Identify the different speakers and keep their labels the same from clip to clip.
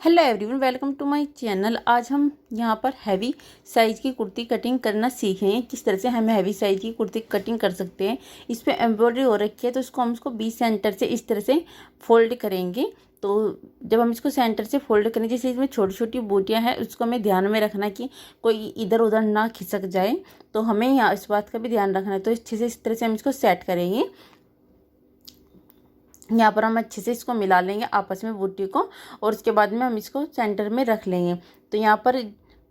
Speaker 1: Hello everyone, welcome to my channel. आज हम यहाँ पर हैवी साइज़ की कुर्ती कटिंग करना सीखें। किस तरह से हम हैवी साइज़ की कुर्ती कटिंग कर सकते हैं। इस पर एम्ब्रॉयडरी हो रखी है, तो इसको हम इसको 20 सेंटर से इस तरह से फोल्ड करेंगे। तो जब हम इसको सेंटर से फोल्ड करें, जैसे इसमें छोटी छोटी बूटियाँ हैं, उसको हमें ध्यान में रखना कि कोई इधर उधर ना खिसक जाए। तो हमें यहाँ इस बात का भी ध्यान रखना है। तो अच्छे से इस तरह से हम इसको सेट करेंगे। यहाँ पर हम अच्छे से इसको मिला लेंगे आपस में बूटी को, और उसके बाद में हम इसको सेंटर में रख लेंगे। तो यहाँ पर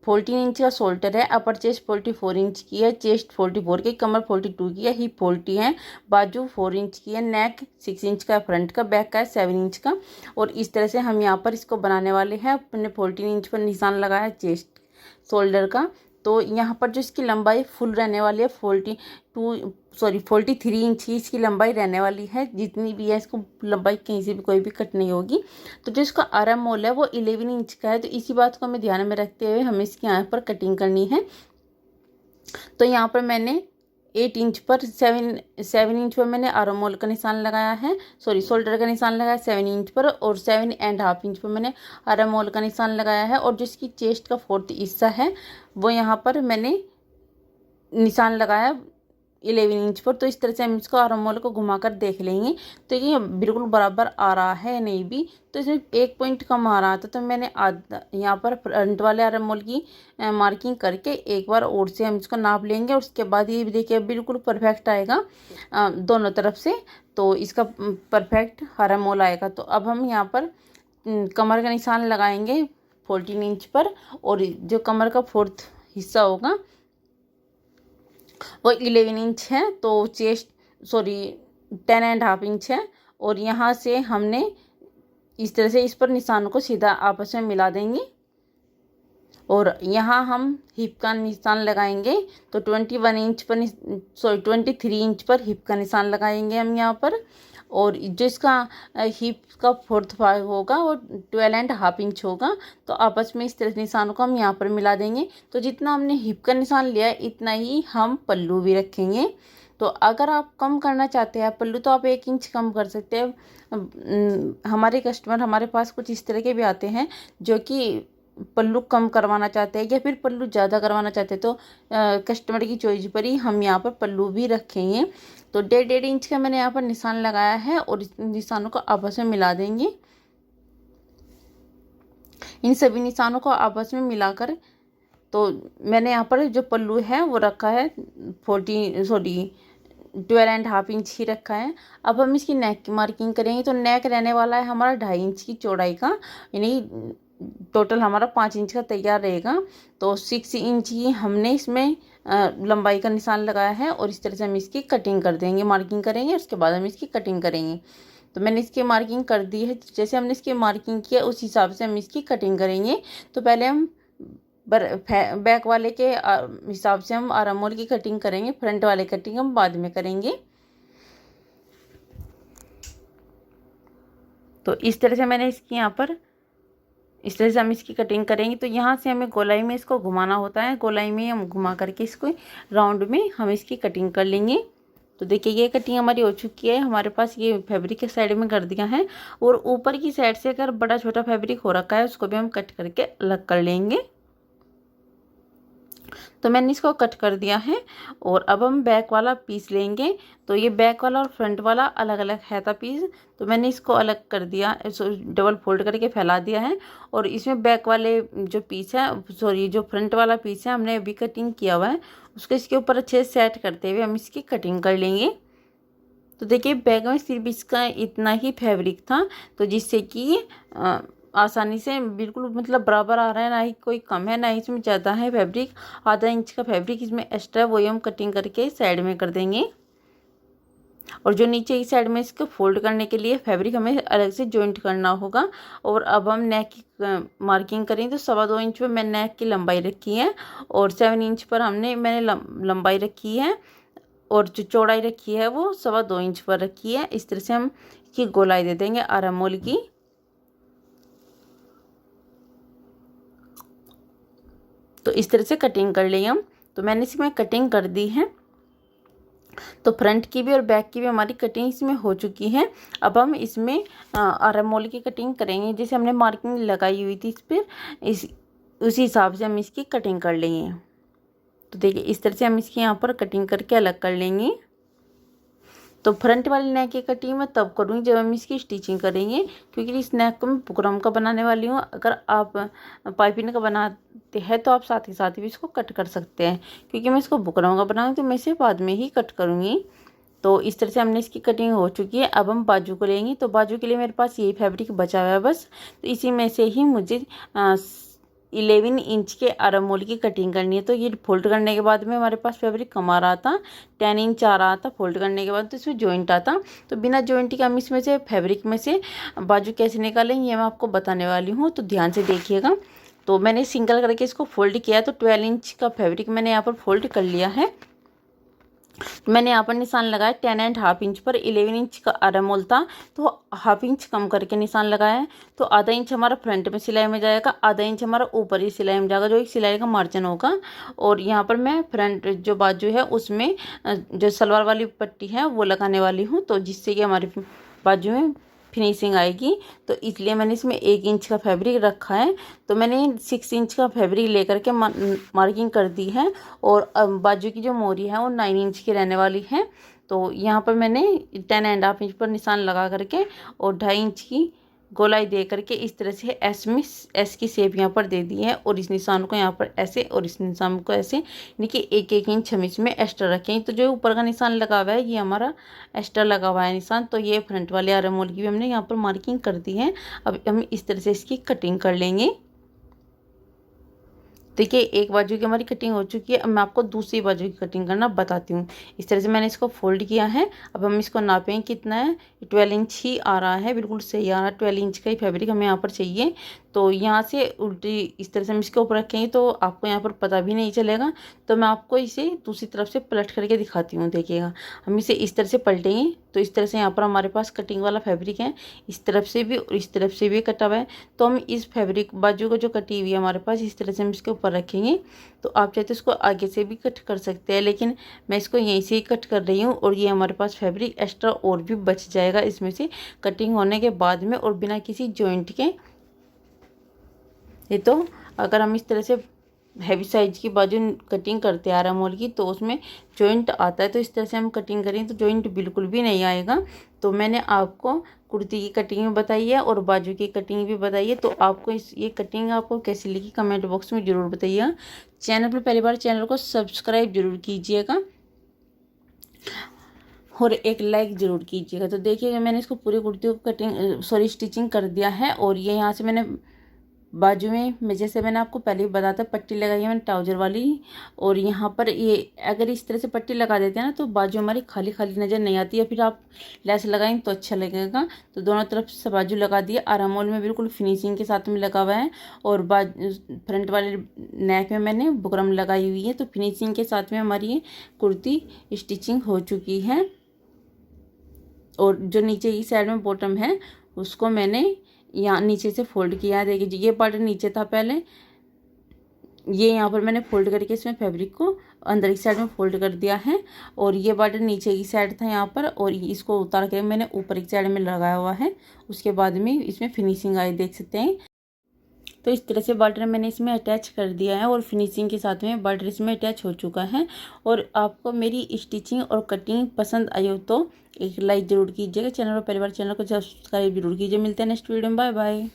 Speaker 1: 14 इंच का शोल्डर है, अपर चेस्ट 44 इंच की है, चेस्ट 44 की, कमर 42 की है, हिप 40 है, बाजू 4 इंच की है, नेक 6 इंच का, फ्रंट का, बैक का 7 इंच का। और इस तरह से हम यहाँ पर इसको बनाने वाले हैं। अपने 14 इंच पर निशान लगाया है चेस्ट शोल्डर का। तो यहाँ पर जो इसकी लंबाई फुल रहने वाली है 43 इंच की इसकी लंबाई रहने वाली है। जितनी भी है इसको लंबाई कहीं से भी कोई भी कट नहीं होगी। तो जो इसका आर्म मोल है वो 11 इंच का है। तो इसी बात को हमें ध्यान में रखते हुए हमें इसकी यहाँ पर कटिंग करनी है। तो यहाँ पर मैंने 8 इंच पर 7 इंच पर मैंने आर्म मोल का निशान लगाया है, शोल्डर का निशान लगाया 7 इंच पर, और 7.5 इंच पर मैंने आर्म मोल का निशान लगाया है। और जो इसकी चेस्ट का 4th हिस्सा है वो यहाँ पर मैंने निशान लगाया 11 इंच पर। तो इस तरह से हम इसको आर्म मोल को घुमाकर देख लेंगे। तो ये बिल्कुल बराबर आ रहा है नहीं भी, तो इसमें 1 पॉइंट कम आ रहा था। तो मैंने आधा यहाँ पर फ्रंट वाले आर्म मोल की मार्किंग करके एक बार और से हम इसको नाप लेंगे। और उसके बाद ये भी देखिए बिल्कुल परफेक्ट आएगा दोनों तरफ से। तो इसका परफेक्ट आर्म मोल आएगा। तो अब हम यहाँ पर कमर का निशान लगाएंगे 14 इंच पर, और जो कमर का 4th हिस्सा होगा वो 11 इंच है। तो चेस्ट 10.5 इंच है। और यहाँ से हमने इस तरह से इस पर निशानों को सीधा आपस में मिला देंगे। और यहाँ हम हिप का निशान लगाएंगे। तो 23 इंच पर हिप का निशान लगाएंगे हम यहाँ पर। और जो इसका हिप का 4th भाग होगा वो 12.5 इंच होगा। तो आपस में इस तरह निशानों को हम यहाँ पर मिला देंगे। तो जितना हमने हिप का निशान लिया है इतना ही हम पल्लू भी रखेंगे। तो अगर आप कम करना चाहते हैं पल्लू, तो आप 1 इंच कम कर सकते हैं। हमारे कस्टमर हमारे पास कुछ इस तरह के भी आते हैं जो कि पल्लू कम करवाना चाहते हैं या फिर पल्लू ज़्यादा करवाना चाहते हैं। तो कस्टमर की चॉइस पर ही हम यहाँ पर पल्लू भी रखेंगे। तो 1.5 इंच का मैंने यहाँ पर निशान लगाया है, और इस निशानों को आपस में मिला देंगे। इन सभी निशानों को आपस में मिलाकर तो मैंने यहाँ पर जो पल्लू है वो रखा है 12.5 इंच ही रखा है। अब हम इसकी नेक की मार्किंग करेंगे। तो नेक रहने वाला है हमारा 2.5 इंच की चौड़ाई का, यानी टोटल हमारा 5 इंच का तैयार रहेगा। तो 6 इंच ही हमने इसमें लंबाई का निशान लगाया है। और इस तरह से हम इसकी कटिंग कर देंगे, मार्किंग करेंगे, उसके बाद हम इसकी कटिंग करेंगे। तो मैंने इसकी मार्किंग कर दी है। जैसे हमने इसकी मार्किंग किया उस हिसाब से हम इसकी कटिंग करेंगे। तो पहले हम बैक वाले के हिसाब से हम आर्म होल की कटिंग करेंगे, फ्रंट वाले कटिंग हम बाद में करेंगे। तो इस तरह से मैंने इसकी यहाँ पर इस तरह से हम इसकी कटिंग करेंगे। तो यहाँ से हमें गोलाई में इसको घुमाना होता है, गोलाई में हम घुमा करके इसको राउंड में हम इसकी कटिंग कर लेंगे। तो देखिए ये कटिंग हमारी हो चुकी है। हमारे पास ये फैब्रिक के साइड में कर दिया है, और ऊपर की साइड से अगर बड़ा छोटा फैब्रिक हो रखा है उसको भी हम कट करके अलग कर लेंगे। तो मैंने इसको कट कर दिया है। और अब हम बैक वाला पीस लेंगे। तो ये बैक वाला और फ्रंट वाला अलग अलग है था पीस। तो मैंने इसको अलग कर दिया, डबल फोल्ड करके फैला दिया है। और इसमें बैक वाले जो पीस है जो फ्रंट वाला पीस है हमने अभी कटिंग किया हुआ है, उसको इसके ऊपर अच्छे से सेट करते हुए हम इसकी कटिंग कर लेंगे। तो देखिए बैक में सिर्फ इसका इतना ही फैब्रिक था, तो जिससे कि आसानी से बिल्कुल मतलब बराबर आ रहा है, ना ही कोई कम है ना ही इसमें ज़्यादा है फैब्रिक। आधा इंच का फैब्रिक इसमें एक्स्ट्रा है, वही हम कटिंग करके साइड में कर देंगे। और जो नीचे की साइड में इसको फोल्ड करने के लिए फैब्रिक हमें अलग से जॉइंट करना होगा। और अब हम नेक की मार्किंग करें। तो 2.25 इंच पर मैंने नेक की लंबाई रखी है, और 7 इंच पर मैंने लंबाई रखी है, और जो चौड़ाई रखी है वो 2.25 इंच पर रखी है। इस तरह से हम इसकी गोलाई दे देंगे आर्म होल की। तो इस तरह से कटिंग कर लेंगे हम। तो मैंने इसमें कटिंग कर दी है। तो फ्रंट की भी और बैक की भी हमारी कटिंग इसमें हो चुकी है। अब हम इसमें आर्म मोल की कटिंग करेंगे। जैसे हमने मार्किंग लगाई हुई थी इस पर, उसी हिसाब से हम इसकी कटिंग कर लेंगे। तो देखिए इस तरह से हम इसकी यहाँ पर कटिंग करके अलग कर लेंगे। तो फ्रंट वाली नेक की कटिंग मैं तब करूँगी जब हम इसकी स्टिचिंग करेंगे, क्योंकि इस नेक को मैं बुकरम का बनाने वाली हूँ। अगर आप पाइपिंग का बनाते हैं तो आप साथ ही साथ भी इसको कट कर सकते हैं, क्योंकि मैं इसको बुकरम का बनाऊँगी तो मैं इसे बाद में ही कट करूँगी। तो इस तरह से हमने इसकी कटिंग हो चुकी है। अब हम बाजू को लेंगे। तो बाजू के लिए मेरे पास यही फैब्रिक बचा हुआ है बस। तो इसी में से ही मुझे 11 इंच के आर्म होल की कटिंग करनी है। तो ये फोल्ड करने के बाद में हमारे पास फैब्रिक कम आ रहा था, 10 इंच आ रहा था फोल्ड करने के बाद। तो इसमें जॉइंट आता, तो बिना जॉइंट के हम इसमें से फैब्रिक में से बाजू कैसे निकालेंगे ये मैं आपको बताने वाली हूँ, तो ध्यान से देखिएगा। तो मैंने सिंगल करके इसको फोल्ड किया, तो 12 इंच का फैब्रिक मैंने यहाँ पर फोल्ड कर लिया है। मैंने यहाँ पर निशान लगाया 10.5 इंच पर। 11 इंच का आर्म होल था तो ½ इंच कम करके निशान लगाया है। तो आधा इंच हमारा फ्रंट में सिलाई में जाएगा, आधा इंच हमारा ऊपर ही सिलाई में जाएगा, जो एक सिलाई का मार्जिन होगा। और यहाँ पर मैं फ्रंट जो बाजू है उसमें जो सलवार वाली पट्टी है वो लगाने वाली हूँ, तो जिससे कि हमारी बाजू में फिनिशिंग आएगी। तो इसलिए मैंने इसमें 1 इंच का फैब्रिक रखा है। तो मैंने 6 इंच का फैब्रिक लेकर के मार्किंग कर दी है। और बाजू की जो मोरी है वो 9 इंच की रहने वाली है। तो यहाँ पर मैंने 10.5 इंच पर निशान लगा करके और 2.5 इंच की गोलाई दे करके इस तरह से एस की शेप यहाँ पर दे दी है। और इस निशान को यहाँ पर ऐसे और इस निशान को ऐसे, यानी कि 1-1 इंच हम इसमें एक्स्ट्रा रखेंगे। तो जो ऊपर का निशान लगा हुआ है ये हमारा एक्स्ट्रा लगा हुआ है निशान। तो ये फ्रंट वाले आर्म होल की भी हमने यहाँ पर मार्किंग कर दी है। अब हम इस तरह से इसकी कटिंग कर लेंगे। देखिए एक बाजू की हमारी कटिंग हो चुकी है। अब मैं आपको दूसरी बाजू की कटिंग करना बताती हूँ। इस तरह से मैंने इसको फोल्ड किया है। अब हम इसको नापेंगे कितना है, 12 इंच ही आ रहा है, बिल्कुल सही आ रहा है। 12 इंच का ही फैब्रिक हमें यहाँ पर चाहिए। तो यहाँ से उल्टी इस तरह से हम इसके ऊपर रखेंगे तो आपको यहाँ पर पता भी नहीं चलेगा। तो मैं आपको इसे दूसरी तरफ से पलट करके दिखाती हूँ। देखिएगा हम इसे इस तरह से पलटेंगे तो इस तरह से यहाँ पर हमारे पास कटिंग वाला फैब्रिक है, इस तरफ से भी और इस तरफ से भी कटा हुआ है। तो हम इस फैब्रिक बाजू को जो कटी हुई है हमारे पास, इस तरह से हम इसके ऊपर रखेंगे। तो आप चाहे तो इसको आगे से भी कट कर सकते हैं, लेकिन मैं इसको यहीं से ही कट कर रही हूँ। और ये हमारे पास फैब्रिक एक्स्ट्रा और भी बच जाएगा इसमें से कटिंग होने के बाद में, और बिना किसी जॉइंट के। ये तो अगर हम इस तरह से हैवी साइज की बाजू कटिंग करते हैं आर्म होल की तो उसमें जॉइंट आता है। तो इस तरह से हम कटिंग करें तो जॉइंट बिल्कुल भी नहीं आएगा। तो मैंने आपको कुर्ती की कटिंग भी बताई है और बाजू की कटिंग भी बताई है। तो आपको ये कटिंग आपको कैसी लगी कमेंट बॉक्स में ज़रूर बताइएगा। चैनल पर पहली बार चैनल को सब्सक्राइब जरूर कीजिएगा और एक लाइक ज़रूर कीजिएगा। तो देखिएगा मैंने इसको पूरी कुर्ती को स्टिचिंग कर दिया है। और ये यहाँ से मैंने बाजू में मैं जैसे मैंने आपको पहले भी बताया था पट्टी लगाई है मैंने ट्राउजर वाली। और यहाँ पर ये अगर इस तरह से पट्टी लगा देते हैं ना तो बाजू हमारी खाली खाली नज़र नहीं आती है। फिर आप लेस लगाएंगे तो अच्छा लगेगा। तो दोनों तरफ से बाजू लगा दिया। आर्म होल में बिल्कुल फिनिशिंग के साथ में लगा हुआ है। और फ्रंट वाले नेक में मैंने बुकरम लगाई हुई है। तो फिनिशिंग के साथ में हमारी ये कुर्ती स्टिचिंग हो चुकी है। और जो नीचे की साइड में बॉटम है उसको मैंने यहाँ नीचे से फोल्ड किया है। देखिए ये पार्ट नीचे था पहले, ये यहाँ पर मैंने फोल्ड करके इसमें फैब्रिक को अंदर की साइड में फोल्ड कर दिया है। और ये बटन नीचे की साइड था यहाँ पर, और इसको उतार के मैंने ऊपर की साइड में लगाया हुआ है। उसके बाद में इसमें फिनिशिंग आई देख सकते हैं। तो इस तरह से बॉर्डर मैंने इसमें अटैच कर दिया है और फिनिशिंग के साथ में बॉर्डर इसमें अटैच हो चुका है। और आपको मेरी स्टिचिंग और कटिंग पसंद आई हो तो एक लाइक ज़रूर कीजिएगा। चैनल पर पहली बार चैनल को सब्सक्राइब जरूर कीजिए। मिलते हैं नेक्स्ट वीडियो में। Bye bye.